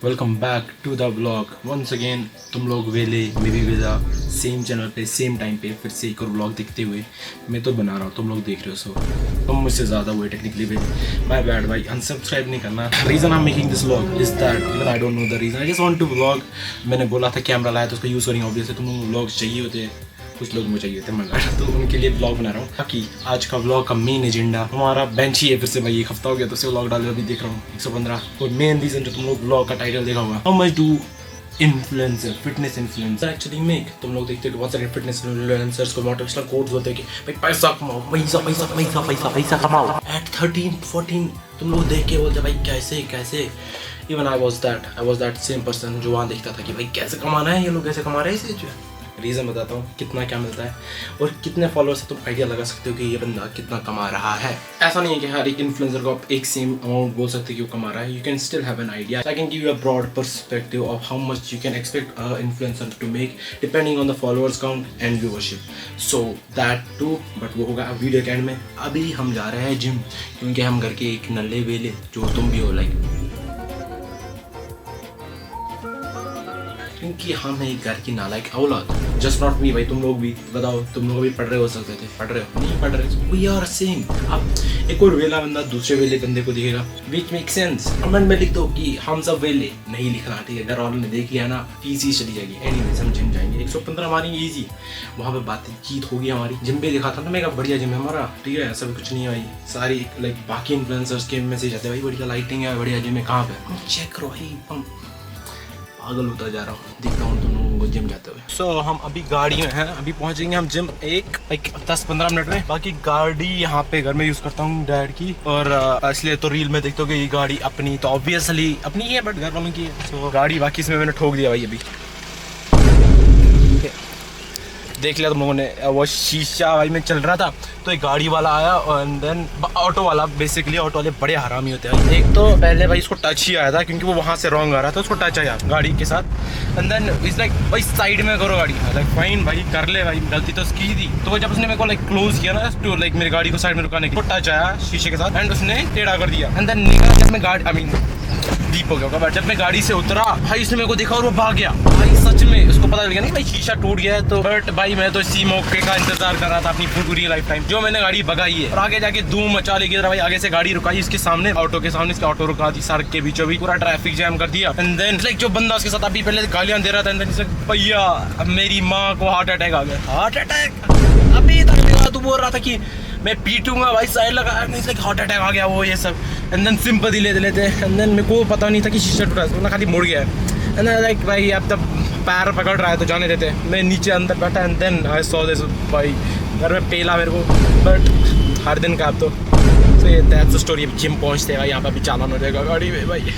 Welcome back to the blog once again. तुम लोग वेले मे भी वेला सेम चैनल पे सेम टाइम पे फिर से एक और ब्लॉग देखते हुए मैं तो बना रहा हूँ, तुम लोग देख रहे हो। सो तुम मुझसे ज़्यादा हुए टेक्निकली वेले, माय बैड भाई। अनसब्सक्राइब नहीं करना। Reason I am making this vlog is that even I don't know the reason, I just want to vlog. मैंने बोला था कैमरा लाया तो उसको यूज़ करेंगे ऑब्वियसली। तुम लोग व्लॉग्स चाहिए होते हैं, कुछ लोग मुझे चाहिए थे मंगा, तो उनके लिए ब्लॉग बना रहा हूँ। बाकी आज का ब्लॉग का मेन एजेंडा हमारा बेंच ही है। फिर से भाई एक हफ्ता हो गया तो से ब्लॉग डाले, अभी देख रहा हूँ 115। और मेन रीजन जो तुम लोग ब्लॉग का टाइटल देखा होगा, how much do influencer fitness influencer actually make. तुम लोग देखते हो बहुत सारे फिटनेस इन्फ्लुएंसर्स को मोटिवेशनल कोट्स बोलते हैं कि भाई पैसा कमाओ, पैसा पैसा पैसा पैसा पैसा कमाओ एट 13-14। तुम लोग देख के बोलते भाई कैसे कैसे। Even I was that same person जो वहाँ देखता था कि भाई कैसे कमाना है, ये लोग कैसे कमा रहे हैं। इसे रीज़न बताता हूँ कितना क्या मिलता है और कितने फॉलोअर्स से तुम आइडिया लगा सकते हो कि ये बंदा कितना कमा रहा है। ऐसा नहीं है कि हर एक इन्फ्लुएंसर को आप एक सेम अमाउंट बोल सकते कि वो कमा रहा है। You can still have an idea. I can give you a broad perspective of how much you can expect a influencer to make depending on the followers count and viewership. So that too, but वो होगा video के and में। अभी हम जा रहे हैं gym, क्योंकि हम घर के एक नल्ले वेले जो तुम भी हो लाइक, क्योंकि हम एक घर की नालायक औलाद। जस्ट नॉट मी भाई, तुम लोग भी बताओ, तुम लोग भी पढ़ रहे हो सकते थे, पढ़ रहे हो नहीं पढ़ रहे, वी आर सेम। अब एक और वेला बंदा दूसरे वेले बंदे को दिखेगा, विच मेक सेंस। कमेंट में लिख दो कि हम सब वेले, नहीं लिखना ठीक है। घर वालों ने देख लिया ना, फीस चली जाएगी। एनीवेज हम जिम जाएंगे, 115 मारेंगे ईजी। वहाँ पे बातचीत होगी हमारी। जिम पे दिखा था ना मैं, बढ़िया जिम है हमारा, ठीक है। ऐसा भी कुछ नहीं है भाई। सारी लाइक बाकी इन्फ्लुएंसर्स के मैसेज आते हैं भाई बढ़िया लाइटिंग है, बढ़िया जिम है, कहाँ पे चेक करो भाई। पागल होता जा रहा हूँ, देखता हूँ तुम लोगों को जिम जाते हुए। सो हम अभी गाड़ी में हैं, अभी पहुँचेंगे हम जिम एक 10-15 मिनट में। बाकी गाड़ी यहाँ पे घर में यूज़ करता हूँ डैड की, और इसलिए तो रील में देखते हो कि ये गाड़ी अपनी तो ऑब्वियसली अपनी ही है, बट घर वालों की है। सो गाड़ी बाकी इसमें मैंने ठोक दिया भाई अभी। देख लिया तुम लोगों ने, वो शीशा भाई में चल रहा था तो एक गाड़ी वाला आया और देन ऑटो वाला। बेसिकली ऑटो वाले बड़े हरामी होते हैं। एक तो पहले भाई उसको टच ही आया था, क्योंकि वो वहाँ से रॉन्ग आ रहा था, उसको टच आया गाड़ी के साथ। एंड देन इट्स लाइक भाई साइड में करो गाड़ी, लाइक फाइन भाई कर ले भाई, गलती तो उसकी थी। तो जब उसने मेरे को लाइक क्लोज किया ना टू लाइक मेरी गाड़ी को साइड में रुकाने के, टच आया शीशे के साथ एंड उसने टेढ़ा कर दिया। एंड देन निकला, जब मैं गाड़ी आई मीन डीप हो गया होगा, जब मैं गाड़ी से उतरा भाई उसने मेरे को देखा और वो भाग गया भाई। सच में उसको पता लग गया नहीं भाई शीशा टूट गया है तो। बट भाई मैं तो इसी मौके का इंतजार कर रहा था अपनी पूरी लाइफ टाइम, जो मैंने गाड़ी भगाई है। और आगे जाके धूम मचा लेगी भाई। आगे से गाड़ी रुकाई इसके सामने, ऑटो के सामने, इसका ऑटो रुका दी सड़क के बीचों बीच, पूरा ट्रैफिक जैम कर दिया। एंड देन लाइक जो बंदा उसके साथ अभी पहले गालियां दे रहा था, भैया अब मेरी माँ को हार्ट अटैक आ गया। हार्ट अटैक अभी तक तू बोल रहा था कि मैं पीटूंगा भाई, साइड लगा, हार्ट अटैक आ गया वो ये सब। एंड देन सिंपैथी लेते लेते एंड देन मेरे को पता नहीं था कि शीशा टूटा, तो खाली मुड़ गया। एंड देन लाइक भाई अब तब पैर पकड़ रहा है तो जाने देते, मैं नीचे अंदर बैठा। And then I saw this भाई, घर में पेला मेरे को, बट हर दिन का अब तो ये दैट्स द स्टोरी। जिम पहुँचते हैं यहाँ पर भी चालान हो जाएगा गाड़ी में भाई।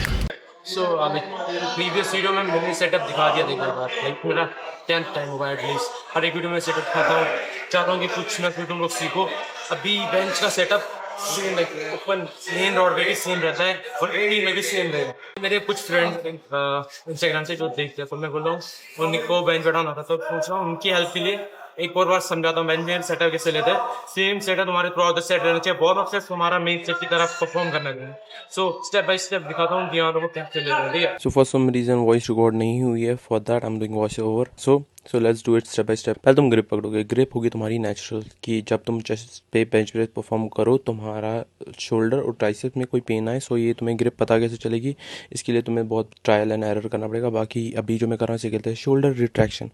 सो अभी प्रीवियस वीडियो में मैंने सेटअप दिखा दिया था लाइक मेरा 10th टाइम होगा एटलीस्ट। हर एक वीडियो में सेटअप दिखाता हूँ, चाहता हूँ कि कुछ ना कुछ तुम लोग सीखो। अभी बेंच का setup like open main road पे भी सेम रहता है और एडी में भी सेम रहेगा। मेरे कुछ फ्रेंड इंस्टाग्राम से जो देखते हैं तो मैं बोल रहा हूँ उनको बेंच बैठाना था, तो पूछ रहा हूँ उनकी हेल्प के लिए एक और बार समझाता हूँ बेंच सेटअप कैसे लेते हैं। सेम सेटअप तुम्हारे थ्रू आउट द सेट रहना चाहिए, वार्म अप से तुम्हारा मेन सेट की तरफ परफॉर्म करना चाहिए। सो स्टेप बाय स्टेप दिखाता हूँ कि यहाँ लोगों को कैसे लेते हैं, ठीक है। So for some reason voice record नहीं हुई है, for that I am doing voice over. So let's do it step by step. पहले तुम ग्रिप पकड़ोगे। ग्रिप होगी तुम्हारी नेचुरल, कि जब तुम चेस्ट पे बेंच प्रेस परफॉर्म करो तुम्हारा शोल्डर और ट्राइसेप में कोई पेन आए, सो ये तुम्हें ग्रिप पता कैसे चलेगी, इसके लिए तुम्हें बहुत ट्रायल एंड एरर करना पड़ेगा। बाकी अभी जो मैं कर रहा हूँ इसे कहते हैं शोल्डर रिट्रैक्शन।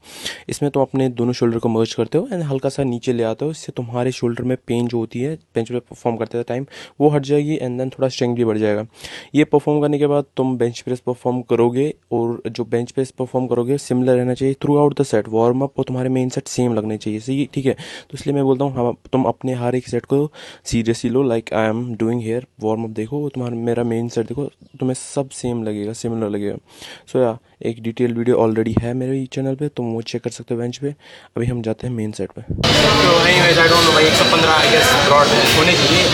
इसमें तुम अपने दोनों शोल्डर को मर्ज करते हो एंड हल्का सा नीचे ले आते हो, इससे तुम्हारे शोल्डर में पेन जो होती है बेंच पे परफॉर्म करते टाइम वो हट जाएगी एंड देन थोड़ा स्ट्रेंथ भी बढ़ जाएगा। ये परफॉर्म करने के बाद तुम बेंच प्रेस परफॉर्म करोगे, और जो बेंच प्रेस परफॉर्म करोगे सिमिलर रहना चाहिए through out the set. Warm up और तुम्हारे मेन सेट सेम लगने चाहिए, सही ठीक है। तो इसलिए मैं बोलता हूँ हाँ, तुम अपने हर एक सेट को सीरियसली लो, like I am doing here. Warm up देखो, तुम्हारा मेरा मेन सेट देखो, तुम्हें सब सेम लगेगा, सिमिलर लगेगा। सो या एक डिटेल वीडियो ऑलरेडी है मेरे चैनल पे, तुम वो चेक कर सकते हो बेंच पे। अभी हम जाते हैं मेन सेट पे। तो एनीवेज आई डोंट नो भाई 115 आई गेस ब्रॉड में होने चाहिए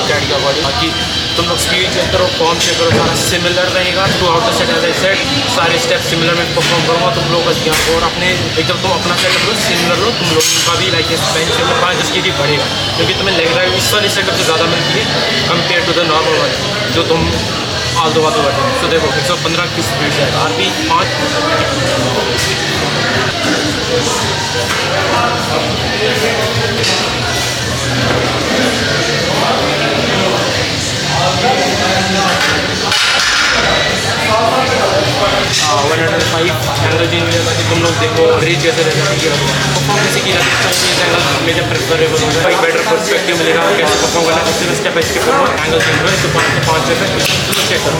कैट का बॉडी। बाकी तुम लोग स्पीड चेक करो, फॉर्म चेक करो, सारा सिमिलर रहेगा throughout the set. As I said सारे स्टेप सिमिलर में परफॉर्म करूँगा तुम लोग का, और अपने एकदम तुम अपना सेटअप लो सिमिलर लो, तुम लोग का भी लाइक बेंच से 5-10 kg बढ़ेगा, क्योंकि तुम्हें लेग ड्राइव इस वाले सेटअप से ज़्यादा मिलती है कंपेयर टू द नॉर्मल वाले जो तुम फालतू बातें करते हैं। तो देखो 115 की स्पीड है, RP 5। एंगल चेंज हो जाता है, तुम लोग देखो रीच कैसे रहता है, परफॉर्म कैसे की जाती है, एंगल मेजर प्रेफरेबल होता है, बेटर पर्सपेक्टिव मिलेगा कैसे परफॉर्म करना है। सिर्फ स्टेप बाई स्टेप करो, एंगल चेंज हो तो 5 से चेक करो।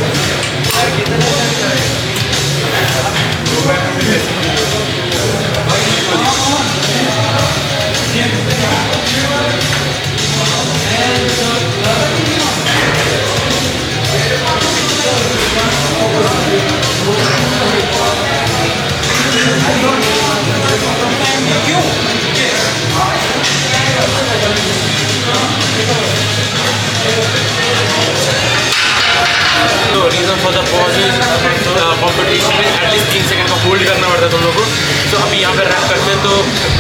तो reason for the pause competition में एटलीस्ट 3 सेकंड का होल्ड करना पड़ता है तुम लोगों को। तो अभी यहाँ पर रैप करते हैं, तो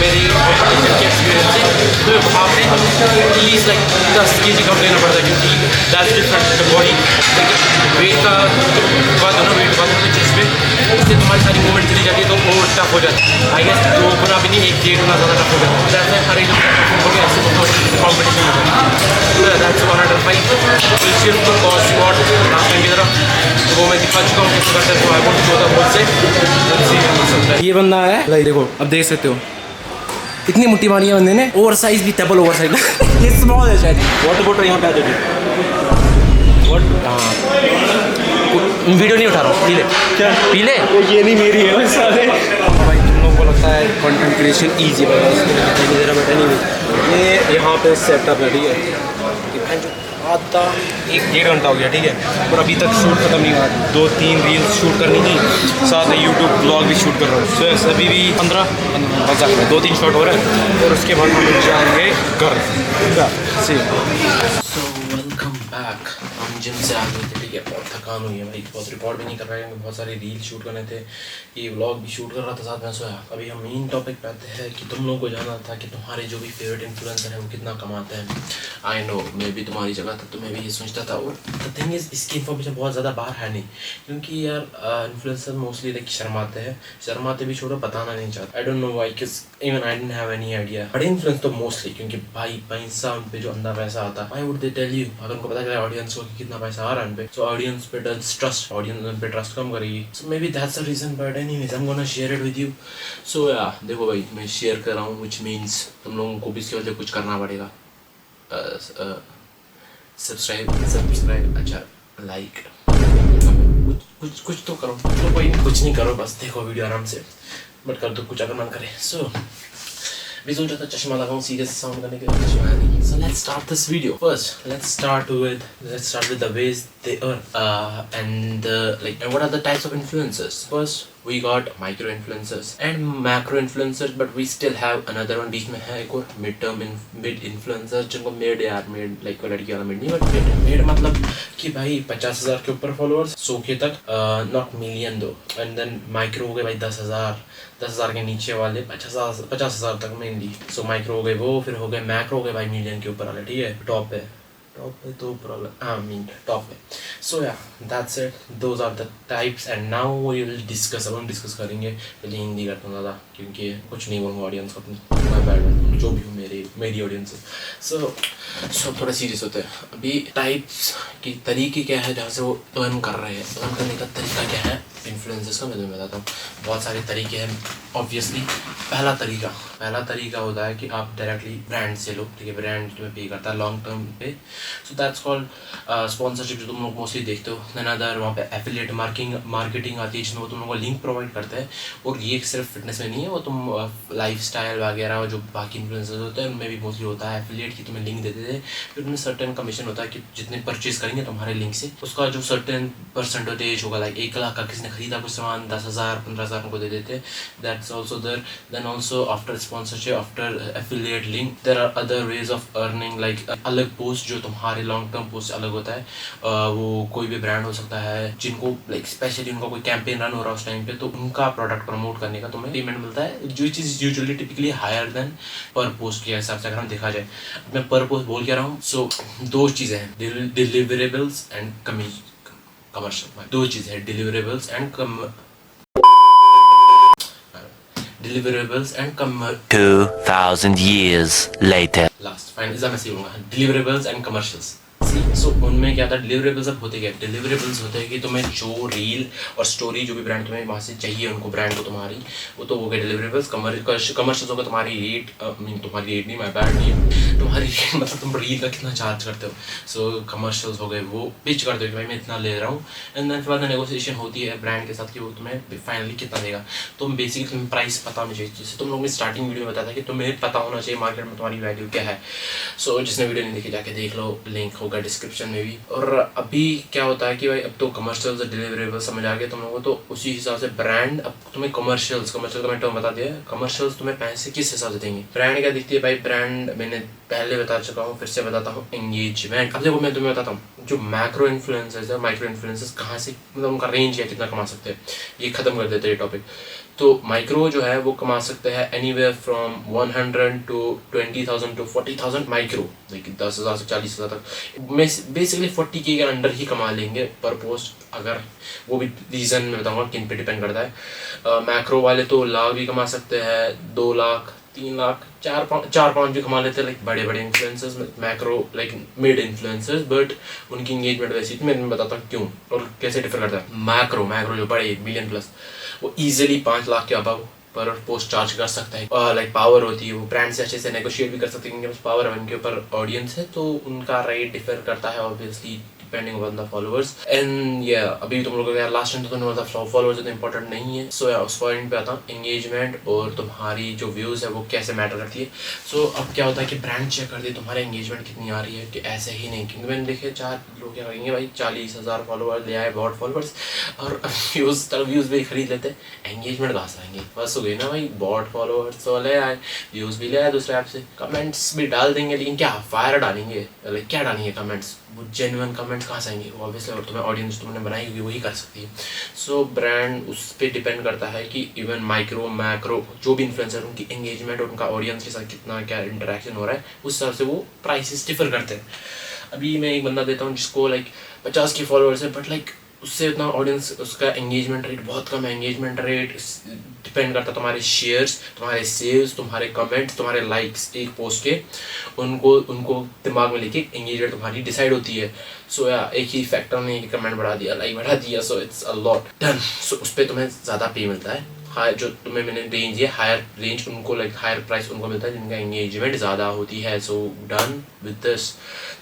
मेरी कॉम्पिटिशन की एक्सपीरियंस है, तो वहाँ पे एटलीस्ट लाइक 10 kg कम लेना पड़ता है, क्योंकि दैट्स डिफरेंट बॉडी वेट का बात है ना, वेट बात है चीज़ पे, इससे तुम्हारी सारी मूवमेंट चली जाती है, तो वो टफ हो जाती है। आई गेस 2 गुना भी नहीं, 1 डेढ़ गुना ज़्यादा टफ हो जाता है। दैट्स वाई हर एक हो गया ऐसे कॉम्पिटिशन में। दैट्स 105 तो कॉस्ट स्पॉट लास्ट टाइम की तरफ, तो वो मैं दिखा चुका हूँ कैसे करते हैं। तो I want to go the से ये बंदा है लाइक, देखो अब देख सकते हो इतनी मुट्ठी मारी है बंदे ने, ओवर साइज भी डबल ओवर साइज ये स्मॉल है शायद। वाटर बॉटल यहाँ पे आ जाती वीडियो नहीं उठा रहा हूँ, पीले क्या पीले ये नहीं मेरी है सारे भाई। तुम लोगों को लगता है कंटेंट क्रिएशन ईजी है, ज़रा बेटा नहीं ये यहाँ पे सेटअप है, ठीक है। आधा 1-1.5 घंटा हो गया, ठीक है, और अभी तक शूट खत्म नहीं हुआ। 2-3 रील्स शूट करनी थी, साथ में यूट्यूब ब्लॉग भी शूट कर रहा हूँ। सो अभी भी 15 बचा है, 2-3 शॉट हो रहे हैं, और उसके बाद हम लोग जाएंगे घर से। सो वेलकम बैक, हम जिम से आ गए थे, ठीक है, बहुत थकान हुई है भाई, बहुत रिकॉर्ड भी नहीं कर रहा है, बहुत सारे रील शूट करने थे, ये व्लॉग भी शूट कर रहा था, साथ में सोया। अभी हम मेन टॉपिक पे आते हैं कि तुम लोगों को जानना था कि तुम्हारे जो भी फेवरेट इन्फ्लुएंसर है वो कितना कमाते हैं। आई नो मैं भी तुम्हारी जगह था, तो मैं भी ये सोचता था, और द थिंग इज इसकी इन्फॉर्मेशन बहुत ज़्यादा बाहर है नहीं, क्योंकि यार इन्फ्लुएंसर मोस्टली लाइक शर्माते भी छोड़ो, बताना नहीं चाहते। आई डोंट नो व्हाई, किस even I don't have any idea. बड़े इन्फ्लुएंस तो मोस्टली, क्योंकि भाई पैसा उन पे जो अंधा पैसा आता है, why would they tell you, अगर उनको पता चला ऑडियंस को कि कितना पैसा आ रहा है उन पे, तो ऑडियंस पे डज ट्रस्ट, ऑडियंस उन पे ट्रस्ट कम करेगी। So maybe that's the reason, but anyways I am gonna share it with you. So yeah देखो भाई, मैं शेयर कर रहा हूँ, व्हिच मींस तुम लोगों को भी इसकी वजह कुछ करना पड़ेगा। सब्सक्राइब अच्छा लाइक कुछ तो करो, तो कोई कुछ नहीं करो, बस देखो वीडियो आराम से, बट कर दो कुछ अगर मन करे। सो मैं सोच रहा था चश्मा लगाऊं सीरियस साउंड करने के लिए, चश्मा नहीं। So let's start this video. First, let's start with the ways they earn, and what are the types of influencers. First, we got micro influencers and macro influencers, but we still have another one. बीच में है एक और mid influencers, जिनको mid यार mid like लड़की वाला mid नहीं, but mid मतलब कि भाई 50,000 के ऊपर followers, 100K तक, not million दो, and then micro हो गए भाई 10,000 के नीचे वाले 50,000 तक मेनली। सो माइक्रो हो गए वो, फिर हो गए मैक्रो हो गए भाई मिलियन के ऊपर वाले, ठीक है, टॉप पे तो प्रॉब्लम हाँ मीन टॉप पे। So yeah that's it, those are the types, and now we will discuss, अब हम डिस्कस करेंगे। पहले हिंदी करता हूँ ज़्यादा, क्योंकि कुछ नहीं बोलूँगा ऑडियंस को अपनी, बैड जो भी हो मेरी ऑडियंस है। सो थोड़ा सीरियस होते हैं। अभी टाइप्स की तरीके क्या है जहाँ से वो अर्न कर रहे हैं, अर्न करने का तरीका क्या है इन्फ्लुएंसर्स का, मैं तुम्हें बताता हूँ। बहुत सारे तरीके हैं ऑब्वियसली। पहला तरीका होता है कि आप डायरेक्टली ब्रांड से लो, ठीक है, ब्रांड तुम्हें पे करता है लॉन्ग टर्म पे, सो दैट्स कॉल्ड स्पॉन्सरशिप, जो तुम लोग मोस्टली देखते हो। देन अदर वहाँ पे एफिलिएट मार्केटिंग आती है, जिसमें वो तुम लोगों को लिंक प्रोवाइड करता है, और ये सिर्फ फिटनेस में नहीं है, वो तुम लाइफस्टाइल वगैरह जो बाकी इन्फ्लुएंसर्स होते हैं उनमें भी मोस्टली होता है एफिलिएट की, तुम्हें लिंक देते थे, फिर उनमें सर्टेन कमीशन होता है कि जितने परचेज करेंगे तुम्हारे लिंक से, उसका जो सर्टेन परसेंटेज होगा, लाइक 1 लाख का किसी ने खरीदा कुछ सामान, 10,000 15,000 को दे देते, that's also there. Then also after sponsorship, after affiliate link, there are other ways of earning, like अलग पोस्ट जो तुम्हारे लॉन्ग टर्म पोस्ट अलग होता है, वो कोई भी ब्रांड हो सकता है, जिनको लाइक स्पेशली उनका कोई कैंपेन रन हो रहा है उस टाइम पे, तो उनका प्रोडक्ट प्रमोट करने का तुम्हें पेमेंट मिलता है, जो चीज़ यूजुअली टिपिकली हायर देन पर पोस्ट के हिसाब से अगर हम देखा जाए। मैं पर पोस्ट बोल क्या रहा हूँ, सो 2 चीज़ें हैं, डिलीवरेबल्स एंड कमर्शियल, दो चीज़ है, deliverables and 2000 years later. Last final इज़ा मैं सही बोलूँगा, डिलीवरेबल्स एंड कमर्शियल्स। सो उनमें क्या था, डिलीवरेबल्स अब होते क्या, डिलीवरेबल्स होते हैं कि तुम्हें जो रील और स्टोरी जो भी ब्रांड तुम्हें वहाँ से चाहिए उनको, ब्रांड को तुम्हारी, वो तो हो गए डिलीवरेबल्स। कमर्शियल्स होगा तुम्हारी रेट, तुम्हारी रेट नहीं, मैं बैड नहीं है, तुम्हारी रेट मतलब तुम रील का कितना चार्ज करते हो। सो कमर्शियल्स हो गए, वो पिच करते हो कि भाई मैं इतना ले रहा हूँ, एंड देन फिर बाद में नेगोशिएशन होती है ब्रांड के साथ कि वो तुम्हें फाइनली कितना देगा। तो बेसिकली तुम्हें प्राइस पता होना चाहिए, जैसे तुम लोग ने स्टार्टिंग वीडियो में बताया था कि तुम्हें पता होना चाहिए मार्केट में तुम्हारी वैल्यू क्या है। सो जिसने वीडियो नहीं देखी जाके देख लो, लिंक होगा डिस्क्रिप्शन में भी। और अभी क्या होता है कि भाई अब तो कमर्शियल्स और डिलीवरेबल्स समझ आ गए तुम लोगों को, तो उसी हिसाब से ब्रांड अब तुम्हें कमर्शियल का मैं टर्म बता दिया। कमर्शियल्स तुम्हें पैसे किस हिसाब से देंगे, ब्रांड क्या दिखती है भाई, ब्रांड मैंने पहले बता चुका हूँ, फिर से बताता हूँ, एंगेजमेंट। अब देखो मैं तुम्हें बताता हूँ, जो मैक्रो इन्फ्लुएंसर्स है, माइक्रो इन्फ्लुएंसर्स कहाँ से, मतलब उनका रेंज है कितना कमा सकते हैं, ये खत्म कर देते हैं ये टॉपिक। तो माइक्रो जो है वो कमा सकते हैं anywhere from 100 to 20,000 to 40,000 micro, लेकिन 10,000 से 40,000 तक बेसिकली 40K के अंडर ही कमा लेंगे पर पोस्ट, अगर वो भी रीज़न में बताऊंगा किन पे डिपेंड करता है। मैक्रो वाले तो लाख भी कमा सकते हैं, 2 लाख 3 लाख 4-5 भी कमा लेते हैं, लाइक बड़े बड़े influencers, macro like mid influencers, but उनकी इंगेजमेंट वैसी। तो मैं बताता हूँ क्यों और कैसे डिफर करता है। मैक्रो जो बड़े मिलियन प्लस, वो इजीली 5 लाख के अबव पर पोस्ट चार्ज कर सकता है। लाइक पावर होती है, वो ब्रांड से अच्छे से नेगोशिएट भी कर सकते हैं, उनके पास पावर है, उनके ऊपर ऑडियंस है, तो उनका रेट डिफर करता है obviously depending on the followers. And या अभी तुम लोगों का लास्ट टाइम तो तुमने मतलब फॉलोअर्स इतना इंपॉर्टेंट नहीं है। सो या उस पॉइंट पे आता हूँ, एंगेजमेंट और तुम्हारी जो व्यूज़ है वो कैसे मैटर करती है। सो अब क्या होता है कि ब्रांड चेक करती है तुम्हारे एंगेजमेंट कितनी आ रही है, कि ऐसे ही नहीं, क्योंकि मैंने देखे 4 लोग क्या करेंगे भाई, 40,000 फॉलोअर्स ले आए, बॉट फॉलोअर्स, और व्यूज़ भी खरीद लेते हैं, एंगेजमेंट कहाँ से आएंगे, बस हो गई ना भाई, बॉट फॉलोअर्स तो ले आए, व्यूज़ भी ले आए दूसरे ऐप से, कमेंट्स भी डाल देंगे, लेकिन क्या फायर डालेंगे, लाइक क्या डालेंगे कमेंट्स, वो जेन्युइन कमेंट्स कहाँ से आएंगे, वो ऑब्वियसली और तुम्हें ऑडियंस तुमने बनाई होगी वही कर सकती है। सो ब्रांड उस पर डिपेंड करता है कि इवन माइक्रो मैक्रो जो भी इन्फ्लुएंसर, उनकी एंगेजमेंट और उनका ऑडियंस के साथ कितना क्या इंटरेक्शन हो रहा है, उस हिसाब से वो प्राइसेस डिफर करते हैं। अभी मैं एक बंदा देता हूँ जिसको लाइक 50 के फॉलोअर्स है, बट लाइक उससे उतना ऑडियंस, उसका एंगेजमेंट रेट बहुत कम है। एंगेजमेंट रेट डिपेंड करता है तुम्हारे शेयर्स, तुम्हारे सेल्स, तुम्हारे कमेंट्स, तुम्हारे लाइक्स एक पोस्ट के, उनको दिमाग में लेके एंगेजमेंट तुम्हारी डिसाइड होती है। सो या एक ही फैक्टर ने कमेंट बढ़ा दिया, लाइक बढ़ा दिया, so it's a lot done. So उस पर तुम्हें ज़्यादा पे मिलता है, हाई जो तुम्हें मैंने रेंज दिया, हायर रेंज उनको, लाइक हायर प्राइस उनको मिलता है जिनका एंगेजमेंट ज़्यादा होती है। So done with this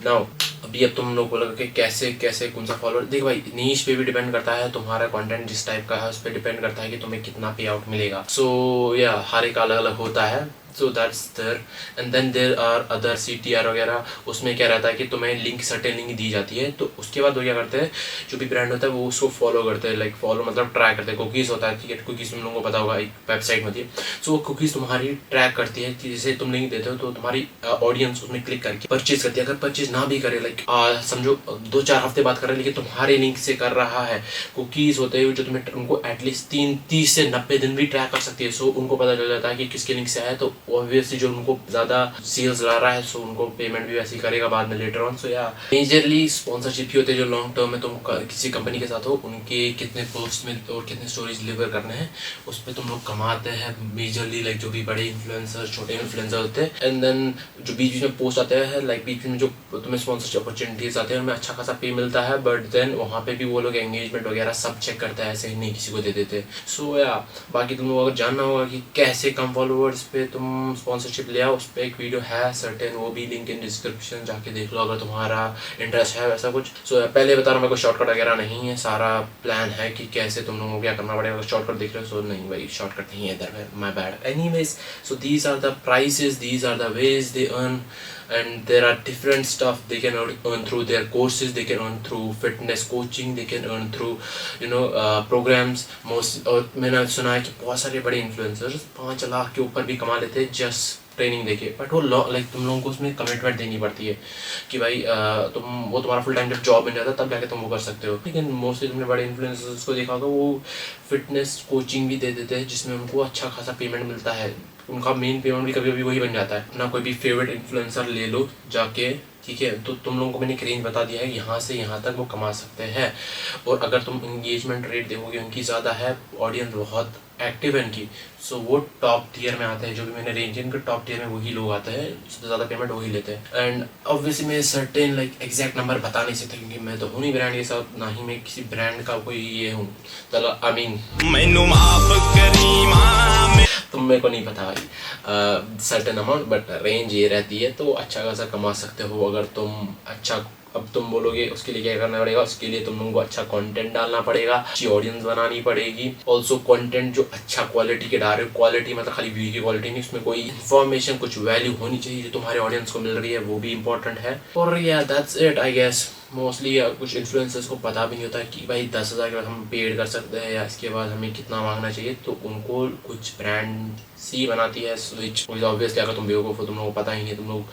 now. अभी अब तुम लोग बोलोगे कि कैसे कैसे कौन सा फॉलोअर, देखो भाई नीश पे भी डिपेंड करता है, तुम्हारा कंटेंट जिस टाइप का है उस पर डिपेंड करता है कि तुम्हें कितना पे आउट मिलेगा। सो या हर एक अलग अलग होता है। So that's there, and then there are other CTR वगैरह, उसमें क्या रहता है कि तुम्हें लिंक, सर्टेन लिंक दी जाती है, तो उसके बाद वो क्या करते हैं, जो भी ब्रांड होता है वो उसको फॉलो करते हैं, लाइक फॉलो मतलब ट्रैक करते हैं। कुकीज़ होता है, ठीक है, कुकीज़ तुम लोगों को पता होगा एक वेबसाइट में थी। सो वो कुकीज़ तुम्हारी ट्रैक करती है कि जैसे तुम लिंक देते हो तो तुम्हारी ऑडियंस उसमें क्लिक करके परचेज करती है। अगर परचेज ना भी करे, लाइक समझो 2-4 हफ्ते बाद कर रहे हैं, लेकिन तुम्हारे लिंक से कर रहा है, कुकीज़ होते हैं जो तुम्हें उनको एटलीस्ट 30 से 90 दिन भी ट्रैक कर सकती है। सो उनको पता चल जाता है कि किसके लिंक से आया, तो ऑब्वियसली जो उनको ज़्यादा सेल्स ला रहा है, सो उनको पेमेंट भी वैसे ही करेगा बाद में लेटर ऑन। सो या मेजरली स्पॉन्सरशिप ही होते हैं जो लॉन्ग टर्म में तुम किसी कंपनी के साथ हो, उनके कितने पोस्ट में और कितने स्टोरीज डिलीवर करने हैं उस पर तुम लोग कमाते हैं मेजरली, लाइक जो भी बड़े इन्फ्लुएंसर, छोटे इन्फ्लुएंसर होते हैं। एंड देन जो बीच में पोस्ट आते हैं, लाइक बीच में जो तुम्हें स्पॉन्सरशिप अपॉर्चुनिटीज आते हैं उनमें अच्छा खासा पे मिलता है, बट देन वहाँ पे भी वो लोग एंगेजमेंट वगैरह सब चेक करते हैं, ऐसे ही नहीं किसी को दे देते। सो या बाकी तुम लोग अगर जानना होगा कि कैसे कम फॉलोअर्स पे तुम स्पॉन्सरशिप ले आओ, उस पर एक वीडियो है सर्टेन, वो भी लिंक इन डिस्क्रिप्शन, जाके देख लो अगर तुम्हारा इंटरेस्ट है वैसा कुछ। सो पहले बता रहा हूँ, मेरे को शॉर्टकट वगैरह नहीं है, सारा प्लान है कि कैसे तुम लोगों को क्या करना पड़ेगा। शॉर्टकट देख रहे हो, सो नहीं भाई शॉर्टकट नहीं है इधर, my bad. Anyways, so these are the prices, these are the ways they earn, and there are different stuff they can earn through their courses, they can earn through fitness coaching, they can earn through programs most। और मैंने सुना है कि बहुत सारे बड़े influencers 5 lakh के ऊपर भी कमा लेते हैं जस्ट ट्रेनिंग देके, बट वो लाइक तुम लोगों को उसमें कमिटमेंट देनी पड़ती है कि भाई वो तुम्हारा फुल टाइम जब जॉब बन जाता है तब जाके तुम वो कर सकते हो। लेकिन मोस्टली तुमने बड़े इन्फ्लुएंसर्स को देखा होगा वो फिटनेस कोचिंग भी दे देते हैं जिसमें उनको अच्छा खासा पेमेंट मिलता है, उनका मेन पेमेंट भी कभी कभी वही बन जाता है। अपना कोई भी फेवरेट इन्फ्लुएंसर ले लो जाके, ठीक है। तो तुम लोगों को मैंने एक रेंज बता दिया है, यहाँ से यहाँ तक वो कमा सकते हैं। और अगर तुम इंगेजमेंट रेट देखोगे उनकी ज़्यादा है, ऑडियंस बहुत एक्टिव है इनकी, सो वो टॉप टियर में आते हैं। जो भी मैंने रेंज इनके टॉप टियर में वही लोग आते हैं, सबसे ज़्यादा पेमेंट वही लेते हैं। एंड ऑब्वियसली मैं सर्टेन लाइक एग्जैक्ट नंबर बता नहीं सकता, क्योंकि मैं तो हूँ नहीं ब्रांड के साथ, ना ही मैं किसी ब्रांड का कोई ये हूँ। आई मीन तुम मेरे को नहीं पता भाई सर्टेन अमाउंट, बट रेंज ये रहती है। तो अच्छा खासा कमा सकते हो अगर तुम अच्छा, अब तुम बोलोगे उसके लिए क्या करना पड़ेगा, उसके लिए तुम लोगों को अच्छा कंटेंट डालना पड़ेगा, अच्छी ऑडियंस बनानी पड़ेगी। ऑल्सो कंटेंट जो अच्छा क्वालिटी के डाल रहे हो, क्वालिटी मतलब खाली व्यू की क्वालिटी नहीं, उसमें कोई इन्फॉर्मेशन कुछ वैल्यू होनी चाहिए जो तुम्हारे ऑडियंस को मिल रही है, वो भी इंपॉर्टेंट है। और yeah that's it I guess. Mostly कुछ इन्फ्लुएंसर्स को पता भी नहीं होता कि भाई 10,000 के बाद हम पेड कर सकते हैं या इसके बाद हमें कितना मांगना चाहिए। तो उनको कुछ ब्रांड सी बनाती है स्विच। ऑब्वियसली अगर तुम बेवकूफ़ हो, तुम लोगों को पता ही नहीं, तुम लोग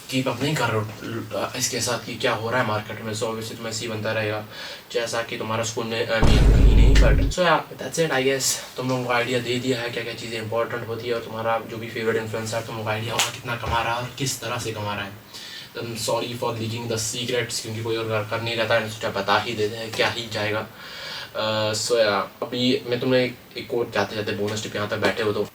कीप अप नहीं कर रहे हो इसके साथ कि क्या हो रहा है मार्केट में, सो ऑब्वियसली तुम्हें सी बनता रहेगा जैसा कि तुम्हारा स्कूल ने कहीं नहीं। But so yeah that's it I guess. तुम लोगों को आइडिया दे दिया है क्या क्या चीज़ें इंपॉर्टेंट होती है, और तुम्हारा जो भी फेवरेट इन्फ्लुएंसर है तुम लोगों को आइडिया होगा कितना कमा रहा है और किस तरह से कमा रहा है। Sorry for leaking the secrets, क्योंकि कोई और कर नहीं रहता है, सोचा बता ही देते हैं, क्या ही जाएगा। सो या अभी मैं तुम्हें एक कोट जाते जाते बोनस टिप यहाँ तक बैठे हो तो,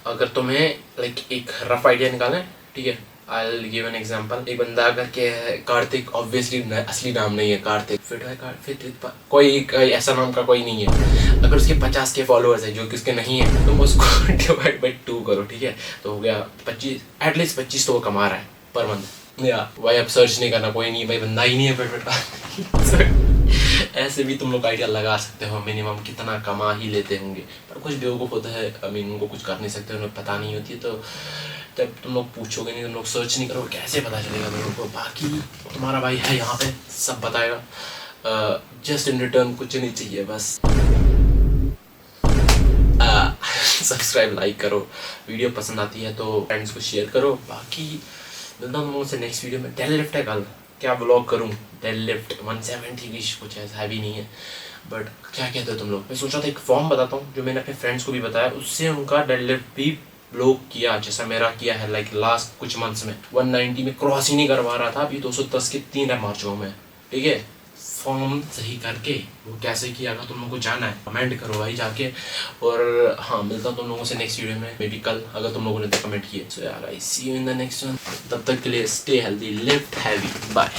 अगर तुम्हें लाइक एक रफ आइडिया निकालना है, ठीक है, I will give an example. एक बंदा अगर के है कार्तिक, ऑब्वियसली असली नाम नहीं है कार्तिक, फिट कोई ऐसा नाम का कोई नहीं है। अगर उसके 50 के फॉलोअर्स है, जो कि उसके नहीं है, तुम उसको डिवाइड बाई 2 करो, ठीक है, तो हो गया 25, एटलीस्ट 25 तो वो कमा रहा है पर मंथ। या भाई अब सर्च नहीं करना, कोई नहीं भाई, बंदा ही नहीं है पेट का। ऐसे भी तुम लोग आइडिया लगा सकते हो मिनिमम कितना कमा ही लेते होंगे। पर कुछ बेवकूफ़ होता है, आई मीन उनको कुछ कर नहीं सकते, उन्हें पता नहीं होती है। तो जब तुम लोग पूछोगे नहीं, तुम लोग सर्च नहीं करोगे, कैसे पता चलेगा तुम लोग को। बाकी तुम्हारा भाई है यहाँ पे, सब बताएगा। जस्ट इन रिटर्न कुछ नहीं चाहिए, बस सब्सक्राइब लाइक करो, वीडियो पसंद आती है तो फ्रेंड्स को शेयर करो। बाकी मिलता हूँ तुम लोगों से नेक्स्ट वीडियो में। डेड लिफ्ट है कल, क्या व्लॉग करूँ, डेड लिफ्ट 170 की, कुछ ऐसा हैवी नहीं है, बट क्या कहते हो तुम लोग। मैं सोच रहा था एक फॉर्म बताता हूँ जो मैंने अपने फ्रेंड्स को भी बताया, उससे उनका डेड लिफ्ट भी ब्लॉक किया जैसा मेरा किया है। लाइक लास्ट कुछ मंथ्स में 190 में क्रॉस ही नहीं करवा रहा था, अभी 210 के 3 रैप मार चुका हूँ मैं, ठीक है। फॉर्म सही करके वो कैसे किया, अगर तुम लोगों को जाना है कमेंट करो भाई जाके। और हाँ, मिलता हूँ तुम लोगों से नेक्स्ट वीडियो में, मे बी कल, अगर तुम लोगों ने तो कमेंट किए। सो यार I see you in the next one. तब तक के लिए stay healthy, lift heavy, bye.